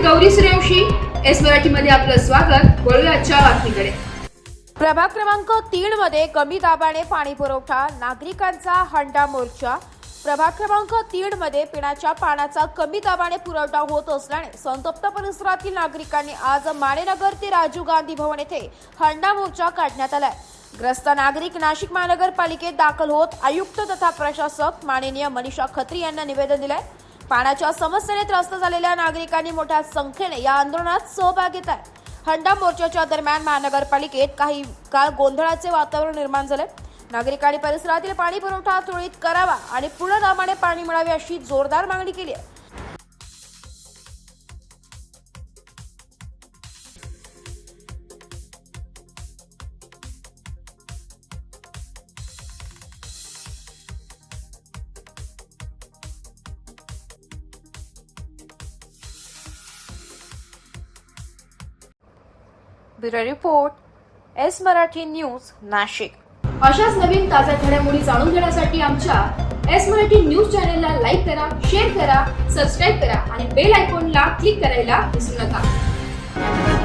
Gauri Suryavanshi, S Marathi मध्ये आपलं स्वागत। वळूया आजच्या बातमीकडे। प्रभाग क्रमांक 3 मध्ये कमी दाबाने पाणी पुरवठा, नागरिकांचा हंडा मोर्चा। प्रभाग क्रमांक 3 मध्ये पिण्याच्या पाण्याचा कमी दाबाने पुरवठा होत असल्याने संतप्त परिसरातील नागरिकांनी आज माणेनगर ते राजीव गांधी भवन येथे हंडा मोर्चा काढण्यात आलाय। ग्रस्त नागरिक नाशिक महानगरपालिकेत दाखल होत आयुक्त तथा प्रशासक माननीय मनीषा खत्री यांना निवेदन दिलंय। पाण्याच्या समस्येने त्रस्त झालेल्या नागरिकांनी मोठ्या संख्येने या आंदोलनात सहभाग घेत आहे। हंडा मोर्चाच्या दरम्यान महानगरपालिकेत काही काळ गोंधळाचे वातावरण निर्माण झाले। नागरिकांनी परिसरातील पाणी पुरवठा त्वरित करावा आणि पूर्ण दाबाने पाणी मिळावे अशी जोरदार मागणी केली आहे। Bureau report, S Marathi news, Nashik. अशाच नवीन ताज्या घडामोडी जाणून घेण्यासाठी आमच्या एस मराठी न्यूज चॅनलला लाईक करा, शेअर करा, सबस्क्राईब करा आणि बेल आयकॉनला क्लिक करायला विसरू नका।